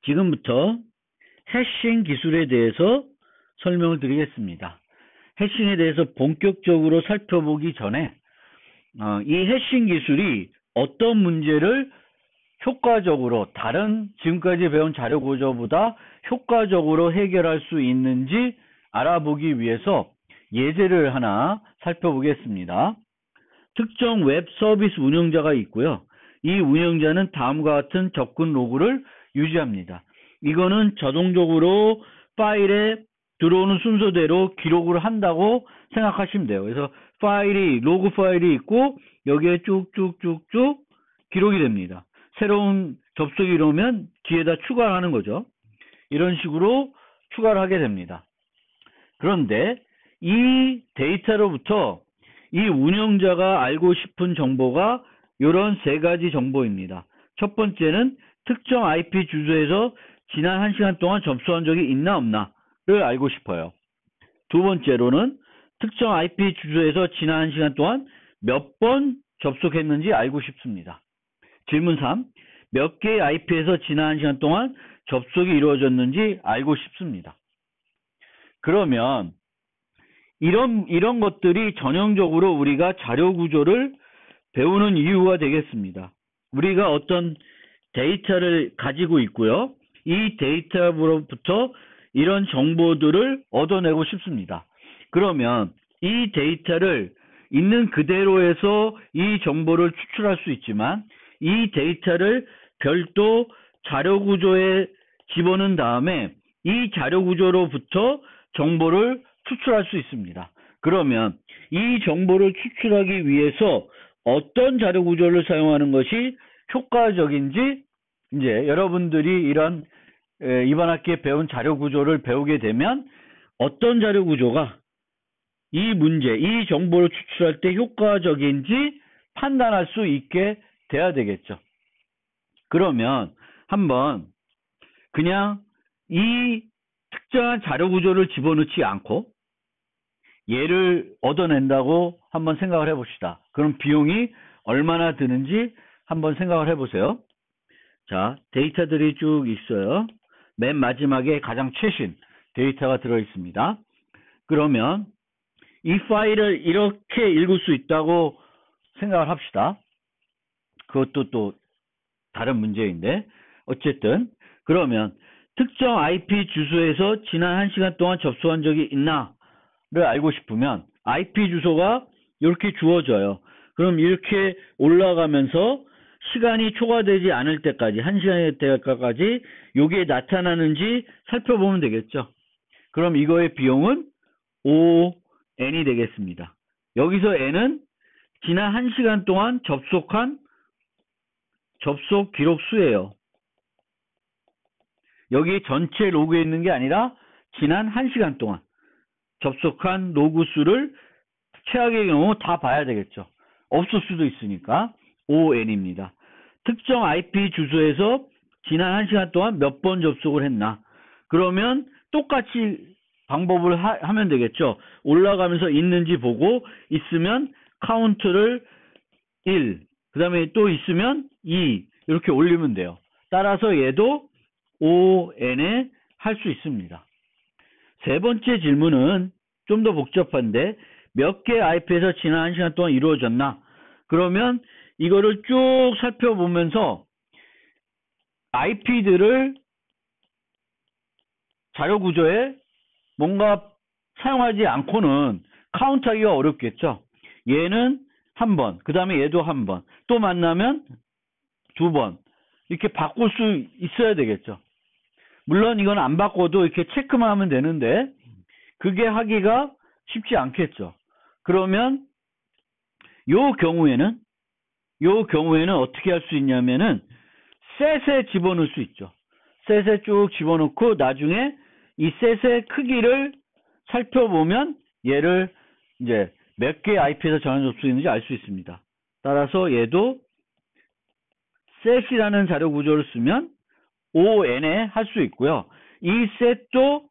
지금부터 해싱 기술에 대해서 설명을 드리겠습니다. 해싱에 대해서 본격적으로 살펴보기 전에 이 해싱 기술이 어떤 문제를 효과적으로 다른 지금까지 배운 자료 구조보다 효과적으로 해결할 수 있는지 알아보기 위해서 예제를 하나 살펴보겠습니다. 특정 웹 서비스 운영자가 있고요. 이 운영자는 다음과 같은 접근 로그를 유지합니다. 이거는 자동적으로 파일에 들어오는 순서대로 기록을 한다고 생각하시면 돼요. 그래서 로그 파일이 있고 여기에 쭉쭉쭉쭉 기록이 됩니다. 새로운 접속이 이러면 뒤에다 추가를 하는 거죠. 이런 식으로 추가를 하게 됩니다. 그런데 이 데이터로부터 이 운영자가 알고 싶은 정보가 이런 세 가지 정보입니다. 첫 번째는 특정 IP 주소에서 지난 1시간 동안 접속한 적이 있나 없나를 알고 싶어요. 두 번째로는 특정 IP 주소에서 지난 1시간 동안 몇 번 접속했는지 알고 싶습니다. 질문 3. 몇 개의 IP에서 지난 1시간 동안 접속이 이루어졌는지 알고 싶습니다. 그러면 이런 것들이 전형적으로 우리가 자료 구조를 배우는 이유가 되겠습니다. 우리가 어떤 데이터를 가지고 있고요. 이 데이터로부터 이런 정보들을 얻어내고 싶습니다. 그러면 이 데이터를 있는 그대로에서 이 정보를 추출할 수 있지만 이 데이터를 별도 자료 구조에 집어넣은 다음에 이 자료 구조로부터 정보를 추출할 수 있습니다. 그러면 이 정보를 추출하기 위해서 어떤 자료 구조를 사용하는 것이 효과적인지 이제 여러분들이 이번 학기에 배운 자료 구조를 배우게 되면 어떤 자료 구조가 이 정보를 추출할 때 효과적인지 판단할 수 있게 돼야 되겠죠. 그러면 한번 그냥 이 특정한 자료 구조를 집어넣지 않고 얘를 얻어낸다고 한번 생각을 해봅시다. 그럼 비용이 얼마나 드는지 한번 생각을 해보세요. 자, 데이터들이 쭉 있어요. 맨 마지막에 가장 최신 데이터가 들어있습니다. 그러면 이 파일을 이렇게 읽을 수 있다고 생각을 합시다. 그것도 또 다른 문제인데 어쨌든 그러면 특정 IP 주소에서 지난 1시간 동안 접속한 적이 있나를 알고 싶으면 IP 주소가 이렇게 주어져요. 그럼 이렇게 올라가면서 시간이 초과되지 않을 때까지 1시간이 될 때까지 이게 나타나는지 살펴보면 되겠죠. 그럼 이거의 비용은 ON이 되겠습니다. 여기서 N은 지난 1시간 동안 접속한 접속 기록 수예요. 여기 전체 로그에 있는 게 아니라 지난 1시간 동안 접속한 로그 수를 최악의 경우 다 봐야 되겠죠. 없을 수도 있으니까 ON입니다. 특정 IP 주소에서 지난 1시간 동안 몇 번 접속을 했나. 그러면 똑같이 방법을 하면 되겠죠. 올라가면서 있는지 보고 있으면 카운트를 1, 그 다음에 또 있으면 2 이렇게 올리면 돼요. 따라서 얘도 ON에 할 수 있습니다. 세 번째 질문은 좀 더 복잡한데 몇 개 IP에서 지난 1시간 동안 이루어졌나? 그러면 이거를 쭉 살펴보면서 IP들을 자료 구조에 뭔가 사용하지 않고는 카운트하기가 어렵겠죠. 얘는 한 번, 그 다음에 얘도 한 번, 또 만나면 두 번 이렇게 바꿀 수 있어야 되겠죠. 물론 이건 안 바꿔도 이렇게 체크만 하면 되는데 그게 하기가 쉽지 않겠죠. 그러면 요 경우에는 어떻게 할 수 있냐면은 셋에 집어넣을 수 있죠. 셋에 쭉 집어넣고 나중에 이 셋의 크기를 살펴보면 얘를 이제 몇 개의 IP에서 전환 접속했는지 알 수 있습니다. 따라서 얘도 셋이라는 자료 구조를 쓰면 ON에 할 수 있고요. 이 셋도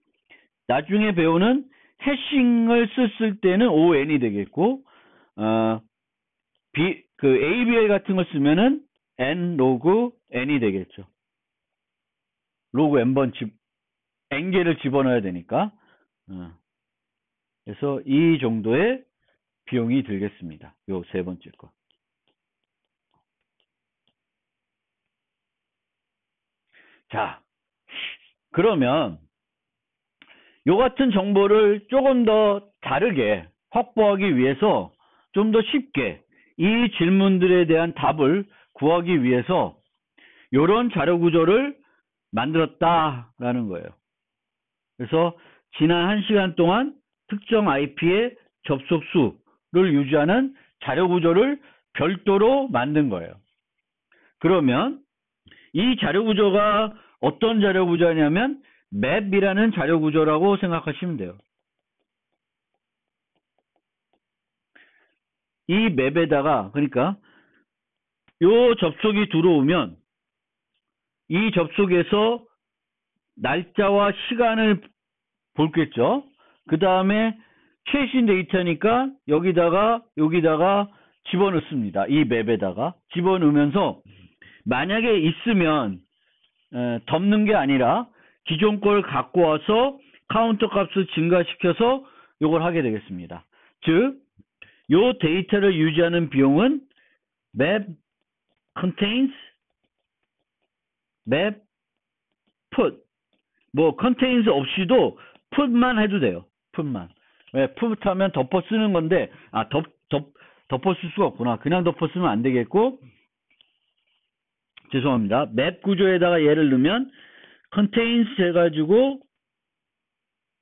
나중에 배우는 해싱을 썼을 때는 ON이 되겠고 ABL 같은 걸 쓰면은 N 로그 N이 되겠죠. 로그 n번 n개를 집어넣어야 되니까. 그래서 이 정도의 비용이 들겠습니다. 요 세 번째 거. 자, 그러면 요 같은 정보를 조금 더 다르게 확보하기 위해서 좀 더 쉽게 이 질문들에 대한 답을 구하기 위해서 요런 자료 구조를 만들었다라는 거예요. 그래서 지난 1시간 동안 특정 IP의 접속 수를 유지하는 자료 구조를 별도로 만든 거예요. 그러면 이 자료 구조가 어떤 자료 구조냐면 맵이라는 자료 구조라고 생각하시면 돼요. 이 맵에다가 그러니까 요 접속이 들어오면 이 접속에서 날짜와 시간을 볼겠죠. 그 다음에 최신 데이터니까 여기다가 집어넣습니다. 이 맵에다가 집어넣으면서 만약에 있으면 덮는 게 아니라 기존 걸 갖고 와서 카운터 값을 증가시켜서 이걸 하게 되겠습니다. 즉, 요 데이터를 유지하는 비용은 map contains, map put. 뭐 contains 없이도 put만 해도 돼요. put만. 왜 put 하면 덮어 쓰는 건데 덮어 쓸 수가 없구나. 그냥 덮어 쓰면 안 되겠고, 죄송합니다. 맵 구조에다가 얘를 넣으면 contains 해가지고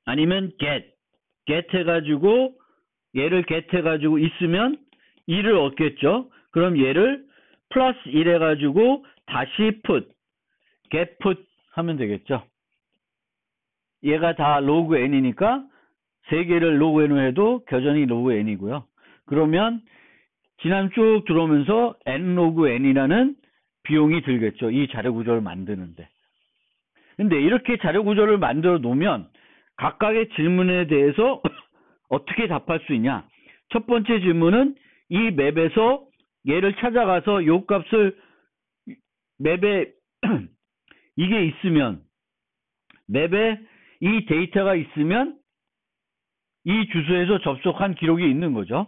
아니면 get 해가지고 얘를 get 해가지고 있으면 1을 얻겠죠. 그럼 얘를 플러스 1 해가지고 다시 put, get put 하면 되겠죠. 얘가 다 로그 n이니까 3개를 로그 n으로 해도 여전히 로그 n이고요. 그러면 지난 쭉 들어오면서 n 로그 n이라는 비용이 들겠죠. 이 자료 구조를 만드는데. 근데 이렇게 자료 구조를 만들어 놓으면 각각의 질문에 대해서 어떻게 답할 수 있냐? 첫 번째 질문은 이 맵에서 얘를 찾아가서 요 값을 맵에 이게 있으면 맵에 이 데이터가 있으면 이 주소에서 접속한 기록이 있는 거죠.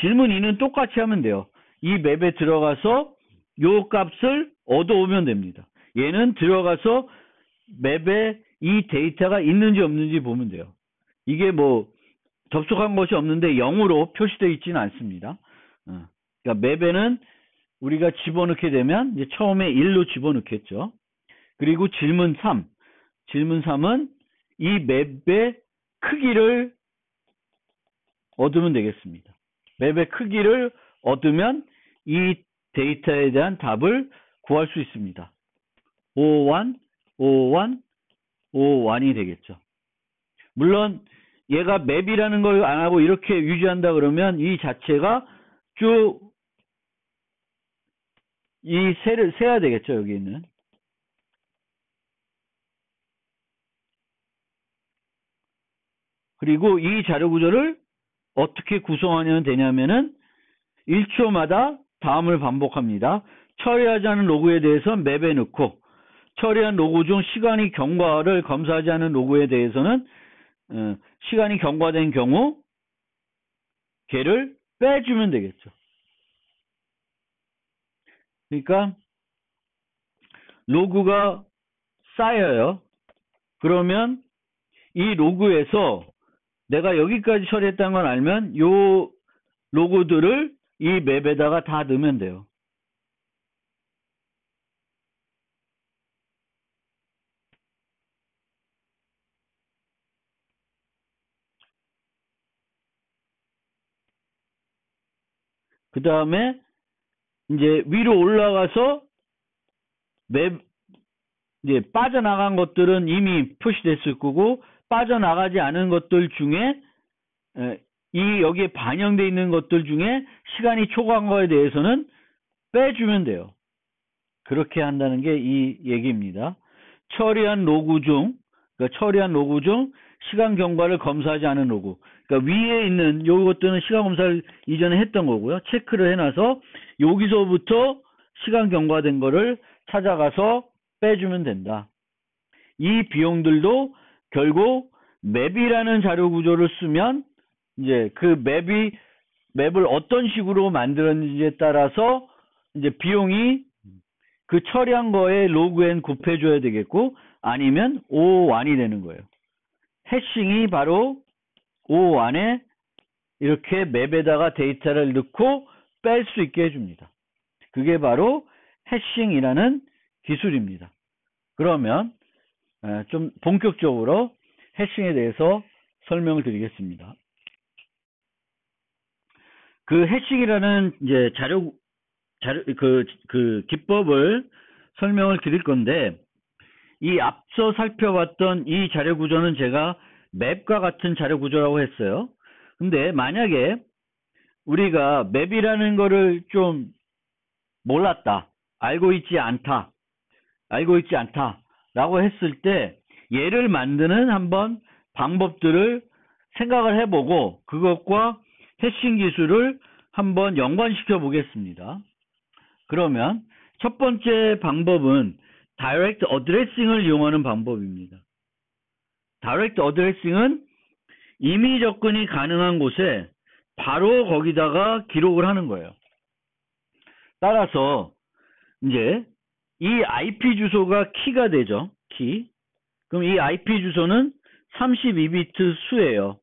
질문 2는 똑같이 하면 돼요. 이 맵에 들어가서 요 값을 얻어오면 됩니다. 얘는 들어가서 맵에 이 데이터가 있는지 없는지 보면 돼요. 이게 뭐 접속한 것이 없는데 0으로 표시되어 있지는 않습니다. 그러니까 맵에는 우리가 집어넣게 되면 이제 처음에 1로 집어넣겠죠. 그리고 질문 3은 이 맵의 크기를 얻으면 되겠습니다. 맵의 크기를 얻으면 이 데이터에 대한 답을 구할 수 있습니다. 51, 51, 51이 되겠죠. 물론 얘가 맵이라는 걸 안 하고 이렇게 유지한다 그러면 이 자체가 쭉 이 세를 세야 되겠죠. 여기 있는. 그리고 이 자료 구조를 어떻게 구성하면 되냐면은 1초마다 다음을 반복합니다. 처리하지 않은 로그에 대해서 맵에 넣고, 처리한 로그 중 시간이 경과를 검사하지 않은 로그에 대해서는 시간이 경과된 경우 걔를 빼주면 되겠죠. 그러니까 로그가 쌓여요. 그러면 이 로그에서 내가 여기까지 처리했다는 걸 알면 요 로그들을 이 맵에다가 다 넣으면 돼요. 그 다음에 이제 위로 올라가서 맵 이제 빠져나간 것들은 이미 표시됐을 거고, 빠져나가지 않은 것들 중에 이 여기에 반영되어 있는 것들 중에 시간이 초과한 거에 대해서는 빼주면 돼요. 그렇게 한다는 게 이 얘기입니다. 처리한 로그 중 시간 경과를 검사하지 않은 로그. 그러니까 위에 있는 요것들은 시간 검사를 이전에 했던 거고요. 체크를 해놔서 여기서부터 시간 경과된 거를 찾아가서 빼주면 된다. 이 비용들도 결국 맵이라는 자료 구조를 쓰면 이제 그 맵을 어떤 식으로 만들었는지에 따라서 이제 비용이 그 처리한 거에 로그엔 곱해줘야 되겠고, 아니면 O1이 되는 거예요. 해싱이 바로 O1에 이렇게 맵에다가 데이터를 넣고 뺄 수 있게 해줍니다. 그게 바로 해싱이라는 기술입니다. 그러면 좀 본격적으로 해싱에 대해서 설명을 드리겠습니다. 그 해싱이라는 이제 그 기법을 설명을 드릴 건데, 이 앞서 살펴봤던 이 자료 구조는 제가 맵과 같은 자료 구조라고 했어요. 근데 만약에 우리가 맵이라는 거를 좀 몰랐다, 알고 있지 않다라고 했을 때 얘를 만드는 한번 방법들을 생각을 해보고 그것과 해싱 기술을 한번 연관시켜 보겠습니다. 그러면 첫 번째 방법은 다이렉트 어드레싱을 이용하는 방법입니다. 다이렉트 어드레싱은 이미 접근이 가능한 곳에 바로 거기다가 기록을 하는 거예요. 따라서 이제 이 IP 주소가 키가 되죠. 키. 그럼 이 IP 주소는 32비트 수예요.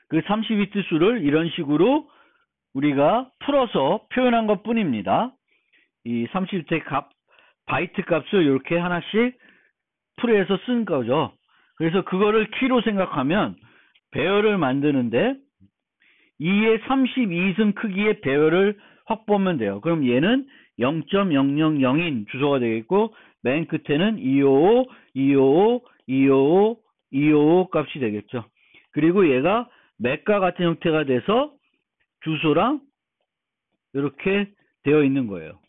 그 32비트 수를 이런 식으로 우리가 풀어서 표현한 것 뿐입니다. 이 30비트의 바이트 값을 이렇게 하나씩 풀이해서 쓴 거죠. 그래서 그거를 키로 생각하면 배열을 만드는데 2의 32승 크기의 배열을 확보하면 돼요. 그럼 얘는 0.000인 주소가 되겠고, 맨 끝에는 255, 255, 255, 255 값이 되겠죠. 그리고 얘가 맥과 같은 형태가 돼서 주소랑 이렇게 되어 있는 거예요.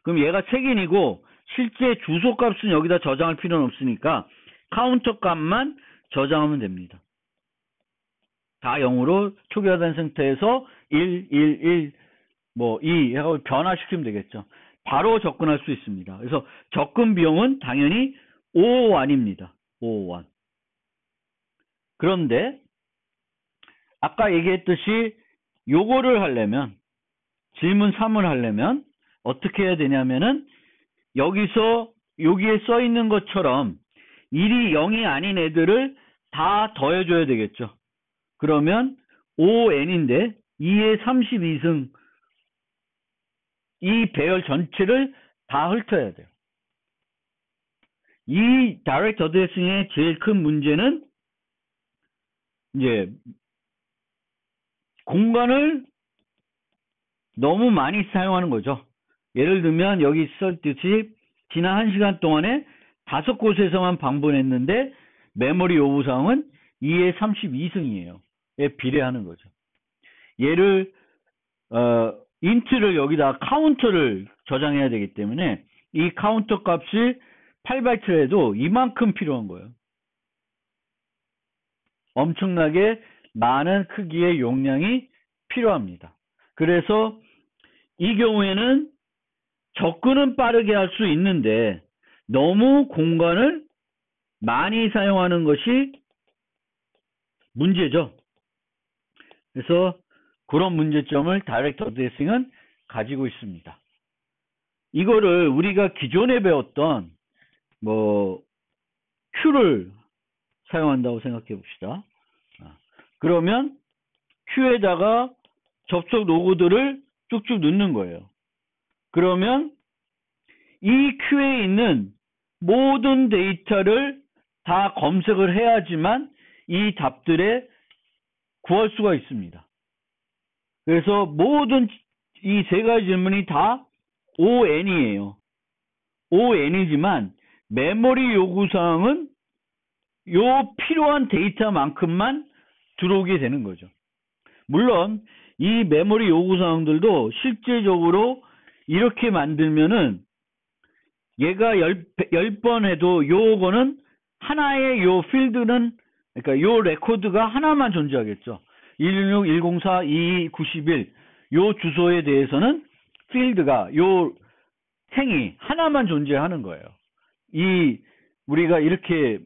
그럼 얘가 책인이고 실제 주소 값은 여기다 저장할 필요는 없으니까 카운터 값만 저장하면 됩니다. 다 0으로 초기화된 상태에서 1, 1, 1, 2 하고 변화시키면 되겠죠. 바로 접근할 수 있습니다. 그래서 접근 비용은 당연히 O1입니다. O1. 그런데 아까 얘기했듯이 요거를 하려면, 질문 3을 하려면 어떻게 해야 되냐면은 여기에 써 있는 것처럼 1이 0이 아닌 애들을 다 더해줘야 되겠죠. 그러면 ON인데 2의 32승 이 배열 전체를 다 훑어야 돼요. 이 다이렉트 어드레싱의 제일 큰 문제는 이제 공간을 너무 많이 사용하는 거죠. 예를 들면 여기 썼듯이 지난 1시간 동안에 5곳에서만 방문했는데 메모리 요구 사항은 2의 32승이에요. 에 비례하는 거죠. 얘를 인트를 여기다 카운터를 저장해야 되기 때문에 이 카운터 값이 8바이트라도 이만큼 필요한 거예요. 엄청나게 많은 크기의 용량이 필요합니다. 그래서 이 경우에는 접근은 빠르게 할 수 있는데 너무 공간을 많이 사용하는 것이 문제죠. 그래서 그런 문제점을 다이렉트 어드레싱은 가지고 있습니다. 이거를 우리가 기존에 배웠던 Q를 사용한다고 생각해 봅시다. 그러면 Q에다가 접속 로고들을 쭉쭉 넣는 거예요. 그러면 이 Q에 있는 모든 데이터를 다 검색을 해야지만 이 답들에 구할 수가 있습니다. 그래서 모든 이 세 가지 질문이 다 ON이에요. ON이지만 메모리 요구사항은 요 필요한 데이터만큼만 들어오게 되는 거죠. 물론 이 메모리 요구사항들도 실제적으로 이렇게 만들면은 얘가 10번 해도 요거는 하나의 요 필드는, 그러니까 요 레코드가 하나만 존재하겠죠. 116, 104, 22, 91 요 주소에 대해서는 필드가 요 행이 하나만 존재하는 거예요. 이 우리가 이렇게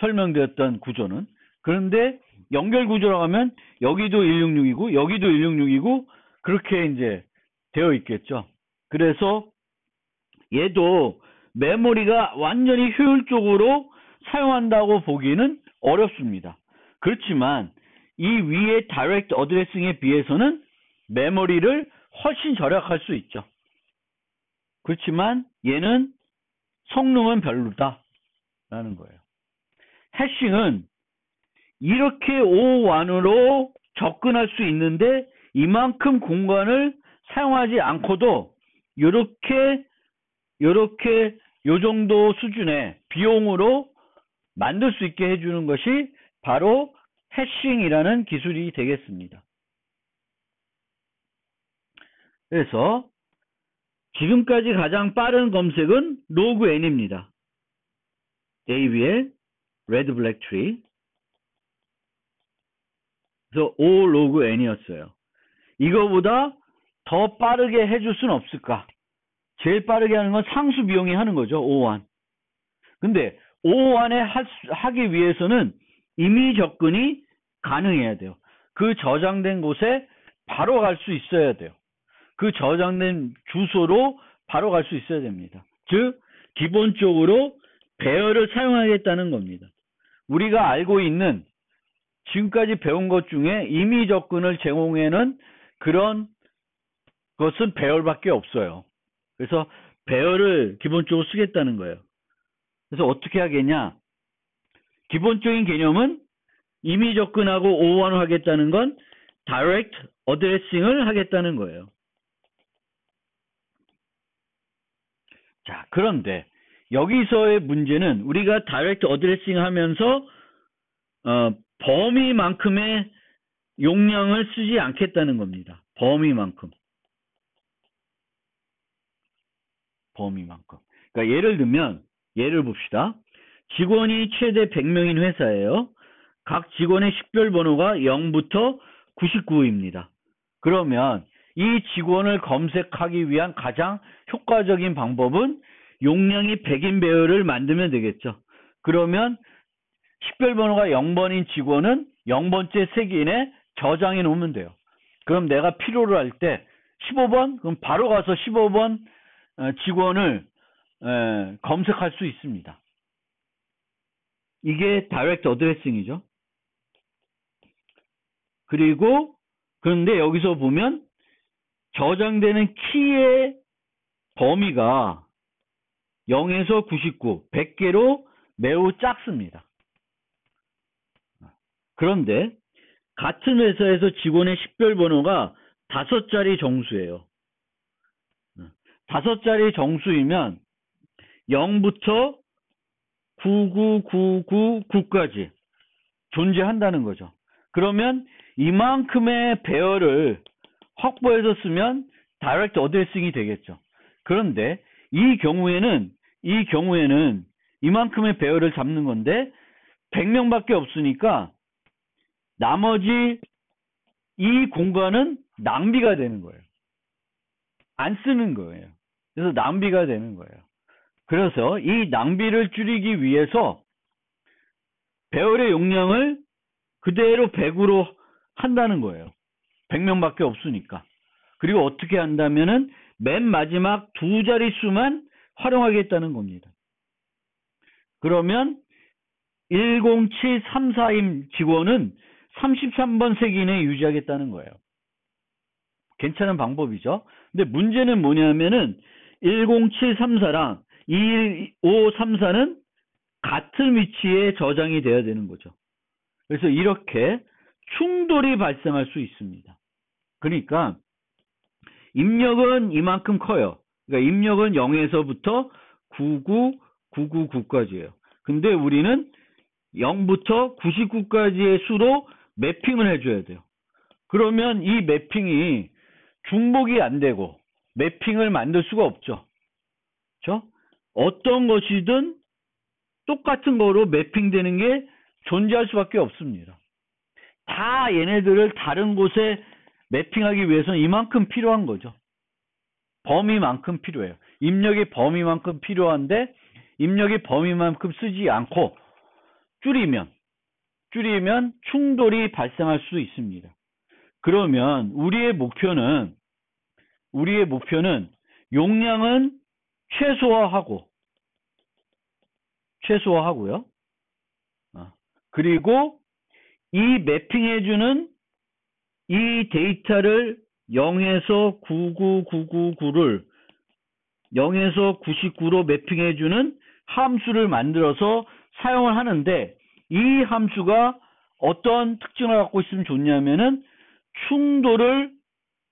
설명되었던 구조는. 그런데 연결 구조라고 하면 여기도 166이고 여기도 166이고 그렇게 이제 되어 있겠죠. 그래서 얘도 메모리가 완전히 효율적으로 사용한다고 보기는 어렵습니다. 그렇지만 이 위의 다이렉트 어드레싱에 비해서는 메모리를 훨씬 절약할 수 있죠. 그렇지만 얘는 성능은 별로다라는 거예요. 해싱은 이렇게 O1으로 접근할 수 있는데 이만큼 공간을 사용하지 않고도 요렇게 요 정도 수준의 비용으로 만들 수 있게 해주는 것이 바로 해싱이라는 기술이 되겠습니다. 그래서 지금까지 가장 빠른 검색은 로그 n입니다. 데이비의 레드 블랙 트리. 그래서 O 로그 n이었어요. 이거보다 더 빠르게 해줄 수는 없을까? 제일 빠르게 하는 건 상수 비용이 하는 거죠. O1. 근데 O1에 하기 위해서는 임의 접근이 가능해야 돼요. 그 저장된 곳에 바로 갈 수 있어야 돼요. 그 저장된 주소로 바로 갈 수 있어야 됩니다. 즉 기본적으로 배열을 사용하겠다는 겁니다. 우리가 알고 있는 지금까지 배운 것 중에 임의 접근을 제공하는 그런 것은 배열밖에 없어요. 그래서 배열을 기본적으로 쓰겠다는 거예요. 그래서 어떻게 하겠냐? 기본적인 개념은 임의 접근하고 O1을 하겠다는 건 Direct Addressing을 하겠다는 거예요. 자, 그런데 여기서의 문제는 우리가 Direct Addressing 하면서 범위만큼의 용량을 쓰지 않겠다는 겁니다. 범위만큼. 그러니까 예를 들면 예를 봅시다. 직원이 최대 100명인 회사예요. 각 직원의 식별 번호가 0부터 99입니다. 그러면 이 직원을 검색하기 위한 가장 효과적인 방법은 용량이 100인 배열을 만들면 되겠죠. 그러면 식별 번호가 0번인 직원은 0번째 색인에 저장해 놓으면 돼요. 그럼 내가 필요로 할 때 15번? 그럼 바로 가서 15번 직원을 검색할 수 있습니다. 이게 다이렉트 어드레싱이죠. 그리고 그런데 여기서 보면 저장되는 키의 범위가 0에서 99, 100개로 매우 작습니다. 그런데 같은 회사에서 직원의 식별 번호가 5자리 정수예요. 5자리 정수이면 0부터 99999까지 존재한다는 거죠. 그러면 이만큼의 배열을 확보해서 쓰면 다이렉트 어드레싱이 되겠죠. 그런데 이 경우에는 이만큼의 배열을 잡는 건데 100명밖에 없으니까 나머지 이 공간은 낭비가 되는 거예요. 안 쓰는 거예요. 그래서 낭비가 되는 거예요. 그래서 이 낭비를 줄이기 위해서 배열의 용량을 그대로 100으로 한다는 거예요. 100명밖에 없으니까. 그리고 어떻게 한다면은 맨 마지막 2자릿수만 활용하겠다는 겁니다. 그러면 10734임 직원은 33번 색인에 유지하겠다는 거예요. 괜찮은 방법이죠. 근데 문제는 뭐냐면은 10734랑 21534는 같은 위치에 저장이 돼야 되는 거죠. 그래서 이렇게 충돌이 발생할 수 있습니다. 그러니까 입력은 이만큼 커요. 그러니까 입력은 0에서부터 99999까지예요. 근데 우리는 0부터 99까지의 수로 매핑을 해줘야 돼요. 그러면 이 매핑이 중복이 안 되고 매핑을 만들 수가 없죠. 그렇죠? 어떤 것이든 똑같은 거로 매핑되는 게 존재할 수밖에 없습니다. 다 얘네들을 다른 곳에 매핑하기 위해서는 이만큼 필요한 거죠. 범위만큼 필요해요. 입력의 범위만큼 필요한데 입력의 범위만큼 쓰지 않고 줄이면 충돌이 발생할 수 있습니다. 그러면 우리의 목표는 용량은 최소화하고요. 그리고 이 매핑해주는 이 데이터를 0에서 99999를 0에서 99로 매핑해주는 함수를 만들어서 사용을 하는데, 이 함수가 어떤 특징을 갖고 있으면 좋냐면은 충돌을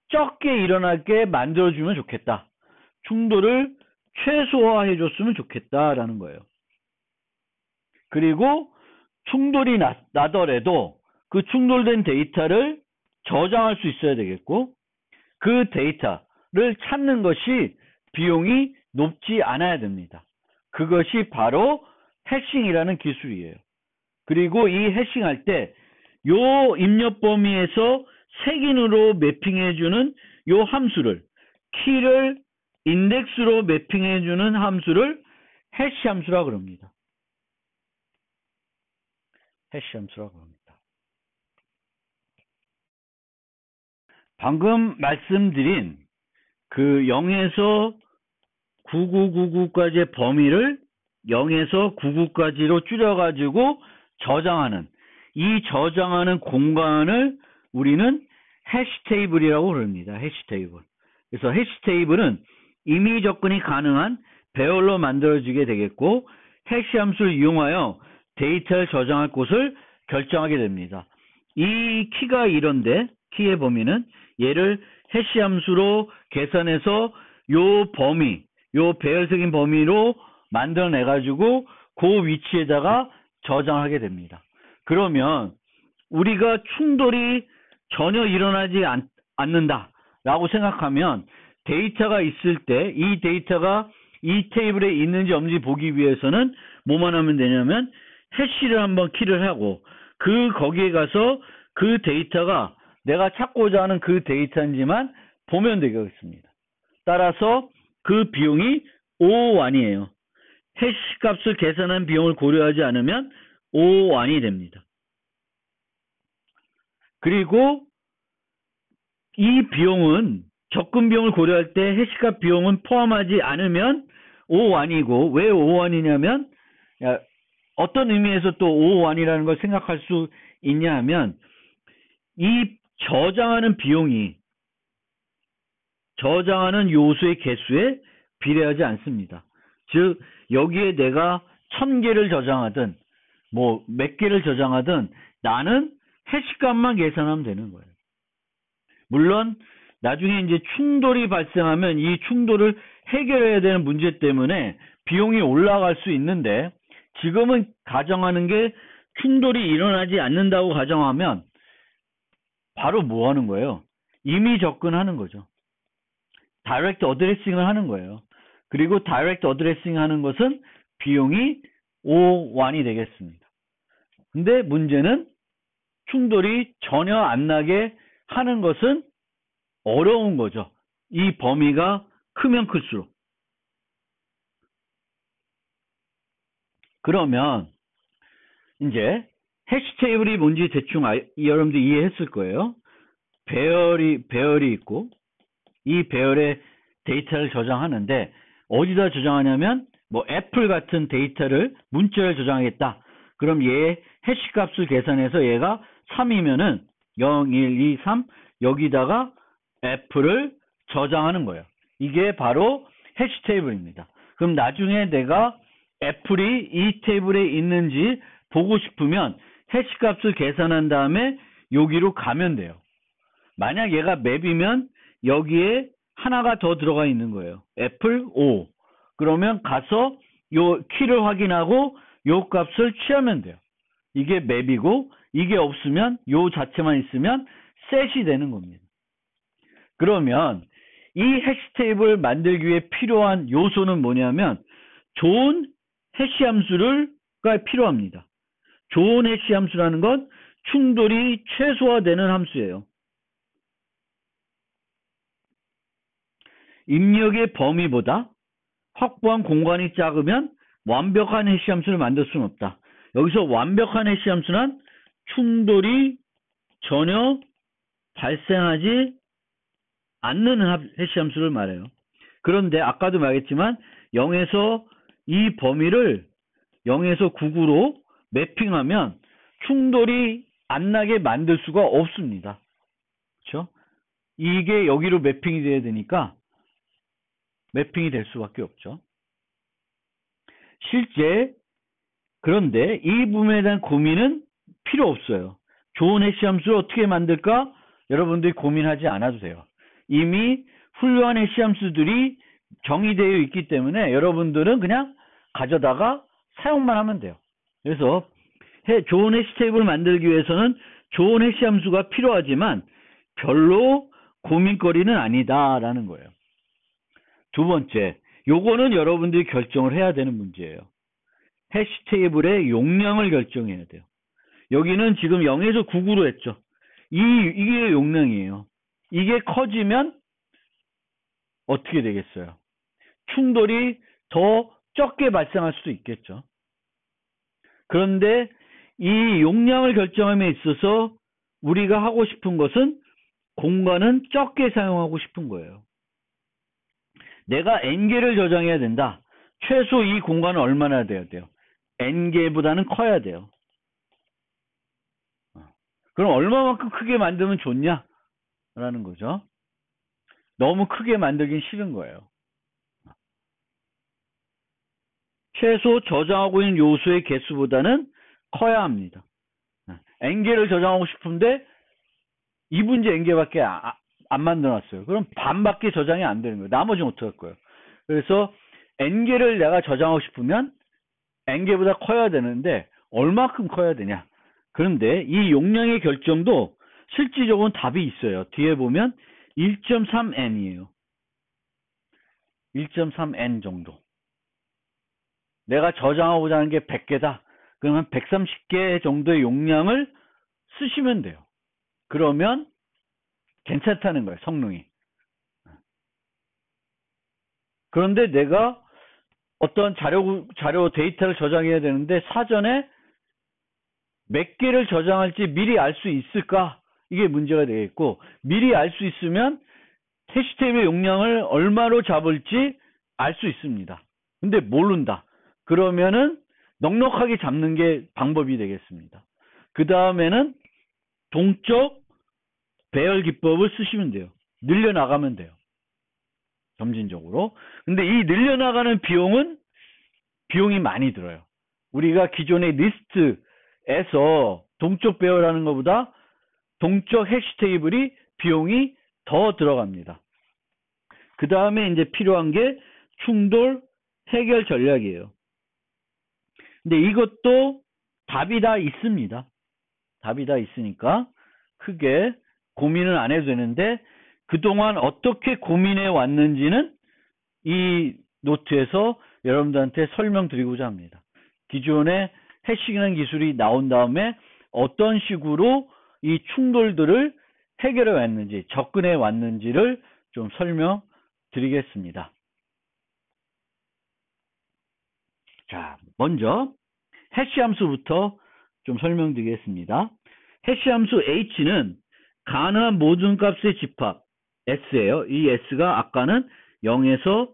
적게 일어나게 만들어주면 좋겠다. 충돌을 최소화해줬으면 좋겠다라는 거예요. 그리고 충돌이 나더라도 그 충돌된 데이터를 저장할 수 있어야 되겠고, 그 데이터를 찾는 것이 비용이 높지 않아야 됩니다. 그것이 바로 해싱이라는 기술이에요. 그리고 이 해싱할 때 요 입력 범위에서 색인으로 매핑해주는 요 함수를, 키를 인덱스로 매핑해주는 함수를 해시 함수라고 합니다. 해시 함수라고 합니다. 방금 말씀드린 그 0에서 9999까지의 범위를 0에서 99까지로 줄여가지고 이 저장하는 공간을 우리는 해시 테이블이라고 부릅니다. 해시 테이블. 그래서 해시 테이블은 임의 접근이 가능한 배열로 만들어지게 되겠고, 해시 함수를 이용하여 데이터를 저장할 곳을 결정하게 됩니다. 이 키가 이런데, 키의 범위는 얘를 해시 함수로 계산해서 요 배열적인 범위로 만들어내가지고 그 위치에다가 저장하게 됩니다. 그러면 우리가 충돌이 전혀 일어나지 않는다라고 생각하면, 데이터가 있을 때 이 데이터가 이 테이블에 있는지 없는지 보기 위해서는 뭐만 하면 되냐면 해시를 한번 키를 하고, 거기에 가서 그 데이터가 내가 찾고자 하는 그 데이터인지만 보면 되겠습니다. 따라서 그 비용이 O1이에요. 해시 값을 계산한 비용을 고려하지 않으면 O1이 됩니다. 그리고 이 비용은 접근 비용을 고려할 때 해시값 비용은 포함하지 않으면 O1이고, 왜 O1이냐면 어떤 의미에서 또 O1이라는 걸 생각할 수 있냐 하면, 이 저장하는 비용이 저장하는 요소의 개수에 비례하지 않습니다. 즉 여기에 내가 1000개를 저장하든 뭐 몇 개를 저장하든 나는 해시값만 계산하면 되는 거예요. 물론 나중에 이제 충돌이 발생하면 이 충돌을 해결해야 되는 문제 때문에 비용이 올라갈 수 있는데, 지금은 가정하는 게 충돌이 일어나지 않는다고 가정하면 바로 뭐 하는 거예요? 임의 접근하는 거죠. 다이렉트 어드레싱을 하는 거예요. 그리고 다이렉트 어드레싱 하는 것은 비용이 O1이 되겠습니다. 근데 문제는 충돌이 전혀 안 나게 하는 것은 어려운 거죠. 이 범위가 크면 클수록. 그러면 이제 해시 테이블이 뭔지 대충 여러분들 이해했을 거예요. 배열이 있고, 이 배열에 데이터를 저장하는데 어디다 저장하냐면 뭐 애플 같은 데이터를 문자를 저장하겠다. 그럼 얘의 해시 값을 계산해서 얘가 3이면은 0, 1, 2, 3 여기다가 애플을 저장하는 거예요. 이게 바로 해시 테이블입니다. 그럼 나중에 내가 애플이 이 테이블에 있는지 보고 싶으면 해시 값을 계산한 다음에 여기로 가면 돼요. 만약 얘가 맵이면 여기에 하나가 더 들어가 있는 거예요. 애플 5. 그러면 가서 요 키를 확인하고 요 값을 취하면 돼요. 이게 맵이고, 이게 없으면 요 자체만 있으면 셋이 되는 겁니다. 그러면 이 해시 테이블 만들기 위해 필요한 요소는 뭐냐면 좋은 해시 함수가 필요합니다. 좋은 해시 함수라는 건 충돌이 최소화되는 함수예요. 입력의 범위보다 확보한 공간이 작으면 완벽한 해시함수를 만들 수는 없다. 여기서 완벽한 해시함수는 충돌이 전혀 발생하지 않는 해시함수를 말해요. 그런데 아까도 말했지만 0에서 이 범위를 0에서 9구로 매핑하면 충돌이 안 나게 만들 수가 없습니다. 그렇죠? 이게 여기로 매핑이 돼야 되니까 매핑이 될 수밖에 없죠. 실제 그런데 이 부분에 대한 고민은 필요 없어요. 좋은 해시함수를 어떻게 만들까? 여러분들이 고민하지 않아도 돼요. 이미 훌륭한 해시함수들이 정의되어 있기 때문에 여러분들은 그냥 가져다가 사용만 하면 돼요. 그래서 좋은 해시 테이블을 만들기 위해서는 좋은 해시함수가 필요하지만 별로 고민거리는 아니다라는 거예요. 두 번째, 요거는 여러분들이 결정을 해야 되는 문제예요. 해시 테이블의 용량을 결정해야 돼요. 여기는 지금 0에서 9구로 했죠. 이게 용량이에요. 이게 커지면 어떻게 되겠어요? 충돌이 더 적게 발생할 수도 있겠죠. 그런데 이 용량을 결정함에 있어서 우리가 하고 싶은 것은 공간은 적게 사용하고 싶은 거예요. 내가 n개를 저장해야 된다. 최소 이 공간은 얼마나 돼야 돼요? n개보다는 커야 돼요. 그럼 얼마만큼 크게 만들면 좋냐? 라는 거죠. 너무 크게 만들긴 싫은 거예요. 최소 저장하고 있는 요소의 개수보다는 커야 합니다. n개를 저장하고 싶은데 2분지 n개밖에 안 만들어놨어요. 그럼 반밖에 저장이 안 되는 거예요. 나머지는 어떻게 할 거예요? 그래서 n개를 내가 저장하고 싶으면 n개보다 커야 되는데 얼마큼 커야 되냐? 그런데 이 용량의 결정도 실질적으로는 답이 있어요. 뒤에 보면 1.3n이에요. 1.3n 정도. 내가 저장하고자 하는 게 100개다. 그러면 130개 정도의 용량을 쓰시면 돼요. 그러면 괜찮다는 거예요. 성능이. 그런데 내가 어떤 자료 데이터를 저장해야 되는데 사전에 몇 개를 저장할지 미리 알 수 있을까? 이게 문제가 되겠고, 미리 알 수 있으면 해시 테이블의 용량을 얼마로 잡을지 알 수 있습니다. 근데 모른다. 그러면은 넉넉하게 잡는 게 방법이 되겠습니다. 그 다음에는 동적 배열 기법을 쓰시면 돼요. 늘려나가면 돼요. 점진적으로. 근데 이 늘려나가는 비용이 많이 들어요. 우리가 기존의 리스트에서 동적 배열하는 것보다 동적 해시 테이블이 비용이 더 들어갑니다. 그 다음에 이제 필요한 게 충돌 해결 전략이에요. 근데 이것도 답이 다 있습니다. 답이 다 있으니까 크게 고민은 안 해도 되는데 그동안 어떻게 고민해 왔는지는 이 노트에서 여러분들한테 설명드리고자 합니다. 기존에 해싱이라는 기술이 나온 다음에 어떤 식으로 이 충돌들을 해결해 왔는지, 접근해 왔는지를 좀 설명드리겠습니다. 자, 먼저 해시함수부터 좀 설명드리겠습니다. 해시함수 h는 가능한 모든 값의 집합 s예요. 이 s가 아까는 0에서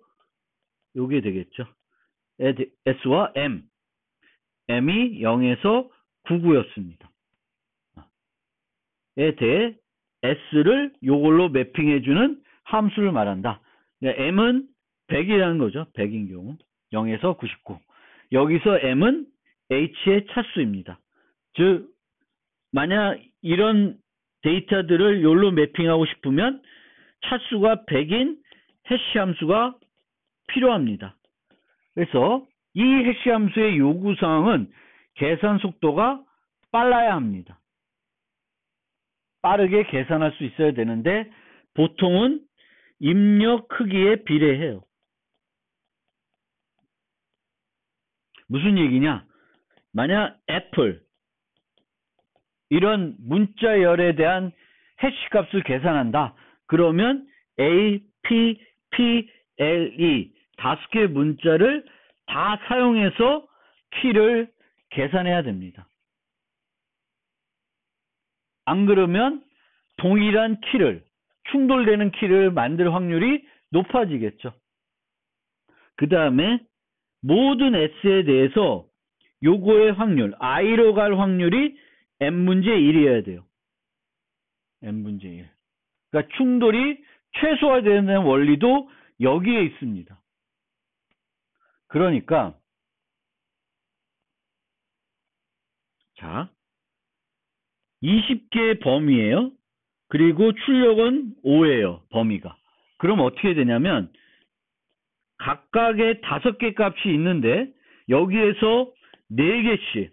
요게 되겠죠. s와 m이 0에서 99였습니다. 에 대해 s를 요걸로 매핑해주는 함수를 말한다. m은 100이라는 거죠. 100인 경우 0에서 99. 여기서 m은 h의 차수입니다. 즉 만약 이런 데이터들을 요로 매핑하고 싶으면 차수가 100인 해시함수가 필요합니다. 그래서 이 해시함수의 요구사항은 계산 속도가 빨라야 합니다. 빠르게 계산할 수 있어야 되는데 보통은 입력 크기에 비례해요. 무슨 얘기냐? 만약 애플 이런 문자열에 대한 해시값을 계산한다. 그러면 A, P, P, L, E 5개의 문자를 다 사용해서 키를 계산해야 됩니다. 안 그러면 동일한 키를, 충돌되는 키를 만들 확률이 높아지겠죠. 그 다음에 모든 S에 대해서 요거의 확률, I로 갈 확률이 N분의 1이어야 돼요. N분의 1. 그러니까 충돌이 최소화되는 원리도 여기에 있습니다. 그러니까 자, 20개의 범위예요. 그리고 출력은 5예요. 범위가. 그럼 어떻게 되냐면 각각의 5개 값이 있는데 여기에서 4개씩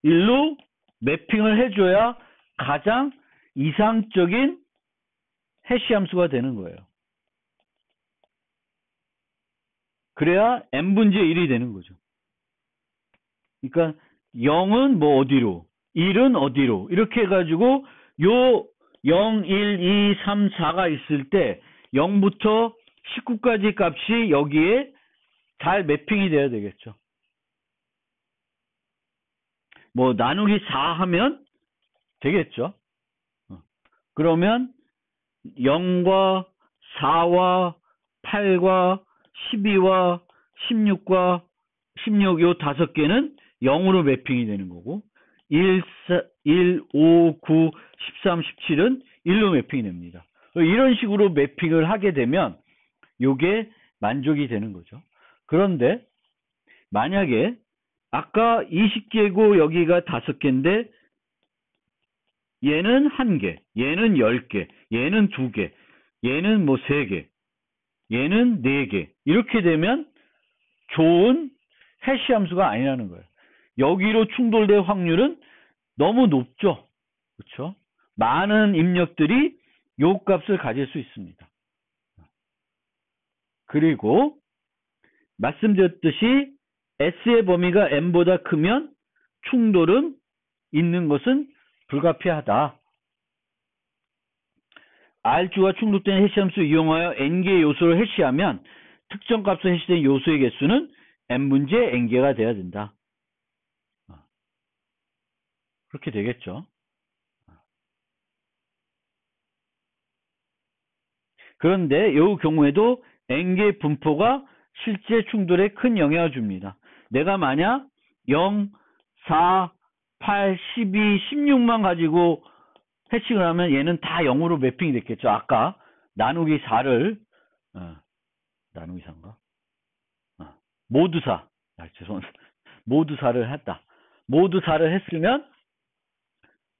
일로 매핑을 해줘야 가장 이상적인 해시 함수가 되는 거예요. 그래야 n분의 1이 되는 거죠. 그러니까 0은 뭐 어디로, 1은 어디로 이렇게 해가지고 요 0, 1, 2, 3, 4가 있을 때 0부터 19까지 값이 여기에 잘 매핑이 돼야 되겠죠. 뭐 나누기 4 하면 되겠죠. 그러면 0과 4와 8과 12와 16과 16 요 5개는 0으로 매핑이 되는 거고 1, 5, 9, 13, 17은 1로 매핑이 됩니다. 이런 식으로 매핑을 하게 되면 요게 만족이 되는 거죠. 그런데 만약에 아까 20개고 여기가 5개인데 얘는 1개, 얘는 10개, 얘는 2개, 얘는 뭐 3개, 얘는 4개 이렇게 되면 좋은 해시 함수가 아니라는 거예요. 여기로 충돌될 확률은 너무 높죠. 그렇죠? 많은 입력들이 요 값을 가질 수 있습니다. 그리고 말씀드렸듯이 S의 범위가 N보다 크면 충돌은 있는 것은 불가피하다. R주와 충돌된 해시함수 이용하여 N개의 요소를 해시하면 특정 값으로 해시된 요소의 개수는 N분의 N개가 돼야 된다. 그렇게 되겠죠. 그런데 이 경우에도 N개의 분포가 실제 충돌에 큰 영향을 줍니다. 내가 만약 0, 4, 8, 12, 16만 가지고 해칭을 하면 얘는 다 0으로 매핑이 됐겠죠. 아까 나누기 4를 나누기 4인가? 모두 4. 죄송합니다. 모두 4를 했다. 모두 4를 했으면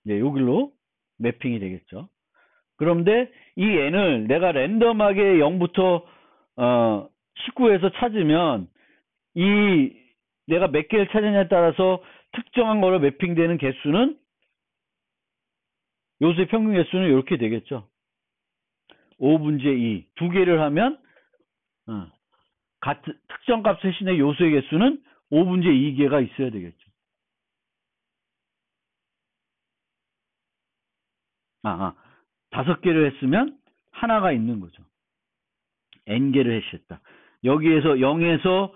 이제 여기로 매핑이 되겠죠. 그런데 이 n을 내가 랜덤하게 0부터 19에서 찾으면 이 내가 몇 개를 찾느냐에 따라서 특정한 거로 매핑되는 개수는 요소의 평균 개수는 이렇게 되겠죠. 5분의 2. 2개를 하면 같은 특정 값 대신에 요소의 개수는 5분의 2개가 있어야 되겠죠. 5개를 했으면 하나가 있는 거죠. n개를 해시했다. 여기에서 0에서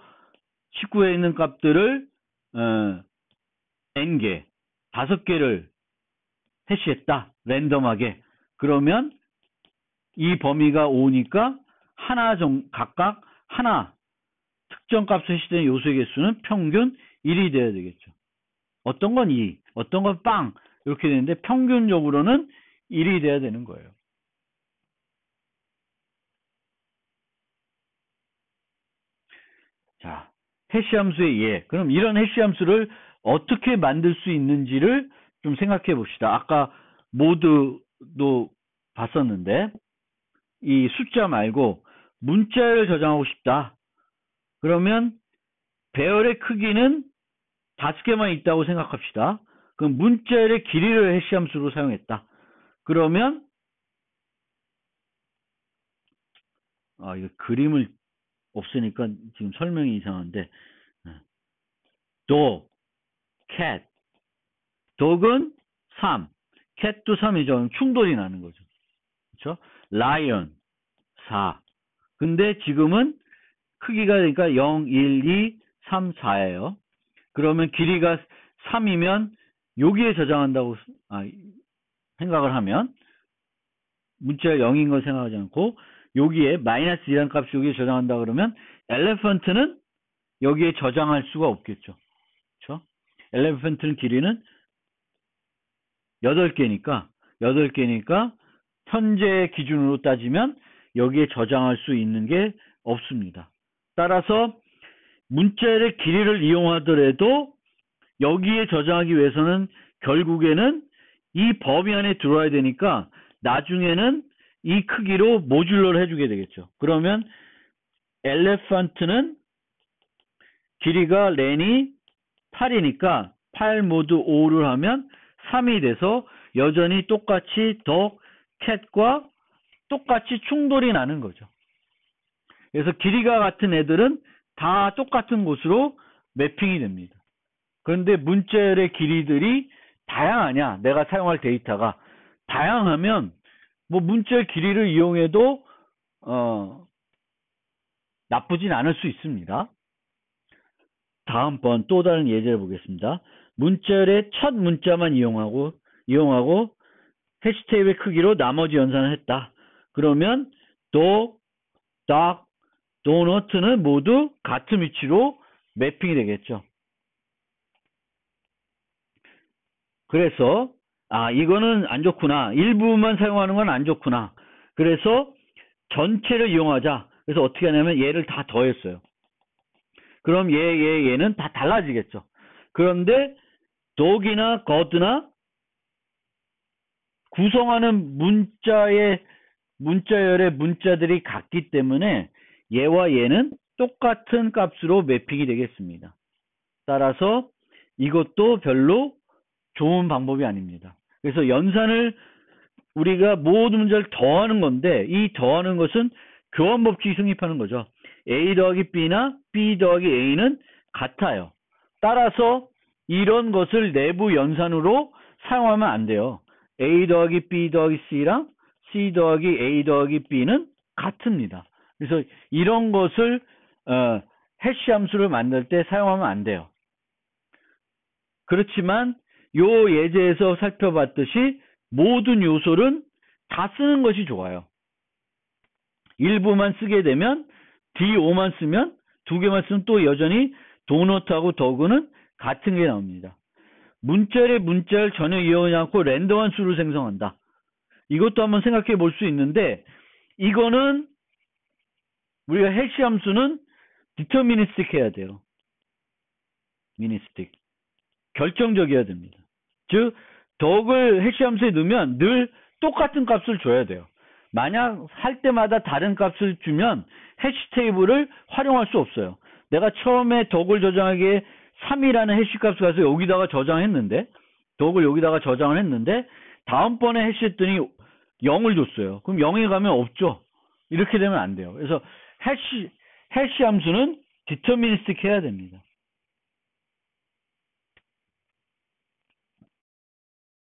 19에 있는 값들을 n개, 5개를 해시했다. 랜덤하게. 그러면 이 범위가 5니까 각각 하나 특정 값에 해시된 요소의 개수는 평균 1이 돼야 되겠죠. 어떤 건 2, 어떤 건 빵 이렇게 되는데 평균적으로는 1이 돼야 되는 거예요. 자, 해시함수의 예. 그럼 이런 해시함수를 어떻게 만들 수 있는지를 좀 생각해 봅시다. 아까 모드도 봤었는데 이 숫자 말고 문자를 저장하고 싶다. 그러면 배열의 크기는 5개만 있다고 생각합시다. 그럼 문자열의 길이를 해시함수로 사용했다. 그러면 이거 그림을 없으니까 지금 설명이 이상한데 dog, cat, dog은 3, cat도 3이죠. 충돌이 나는 거죠. 그렇죠? lion 4. 근데 지금은 크기가 그러니까 0, 1, 2, 3, 4예요. 그러면 길이가 3이면 여기에 저장한다고 생각을 하면 문자가 0인 걸 생각하지 않고 여기에 마이너스 2라는 값이 여기에 저장한다 그러면 엘레펀트는 여기에 저장할 수가 없겠죠. 그렇죠? 엘레펀트는 길이는 8개니까 현재 기준으로 따지면 여기에 저장할 수 있는 게 없습니다. 따라서 문자의 길이를 이용하더라도 여기에 저장하기 위해서는 결국에는 이 범위 안에 들어와야 되니까 나중에는 이 크기로 모듈러를 해주게 되겠죠. 그러면 엘레펀트는 길이가 렌이 8이니까 8 모두 5를 하면 3이 돼서 여전히 똑같이 더 캣과 똑같이 충돌이 나는 거죠. 그래서 길이가 같은 애들은 다 똑같은 곳으로 매핑이 됩니다. 그런데 문자열의 길이들이 다양하냐? 내가 사용할 데이터가 다양하면 뭐 문자열 길이를 이용해도 나쁘진 않을 수 있습니다. 다음번 또 다른 예제를 보겠습니다. 문자열의 첫 문자만 이용하고 해시테이프의 크기로 나머지 연산을 했다. 그러면 도, 닥, 도너트는 모두 같은 위치로 매핑이 되겠죠. 그래서 이거는 안 좋구나. 일부만 사용하는 건 안 좋구나. 그래서 전체를 이용하자. 그래서 어떻게 하냐면 얘를 다 더했어요. 그럼 얘는 다 달라지겠죠. 그런데 독이나 거드나 구성하는 문자열의 문자들이 같기 때문에 얘와 얘는 똑같은 값으로 매핑이 되겠습니다. 따라서 이것도 별로 좋은 방법이 아닙니다. 그래서 연산을 우리가 모든 문자를 더하는 건데 이 더하는 것은 교환 법칙이 성립하는 거죠. A 더하기 B나 B 더하기 A는 같아요. 따라서 이런 것을 내부 연산으로 사용하면 안 돼요. A 더하기 B 더하기 C랑 C 더하기 A 더하기 B는 같습니다. 그래서 이런 것을 해시 함수를 만들 때 사용하면 안 돼요. 그렇지만 요 예제에서 살펴봤듯이 모든 요소는 다 쓰는 것이 좋아요. 일부만 쓰게 되면 D5만 쓰면 2개만 쓰면 또 여전히 도너트하고 더그는 같은 게 나옵니다. 문자를 전혀 이용하지 않고 랜덤한 수를 생성한다. 이것도 한번 생각해 볼 수 있는데 이거는 우리가 해시 함수는 디터미니스틱 해야 돼요. 미니스틱. 결정적이어야 됩니다. 즉 더그를 해시 함수에 넣으면 늘 똑같은 값을 줘야 돼요. 만약 할 때마다 다른 값을 주면 해시 테이블을 활용할 수 없어요. 내가 처음에 더그를 저장하기에 3이라는 해시 값을 가서 여기다가 저장했는데 더그를 여기다가 저장을 했는데 다음번에 해시했더니 0을 줬어요. 그럼 0에 가면 없죠. 이렇게 되면 안 돼요. 그래서 해시 함수는 디터미니스틱 해야 됩니다.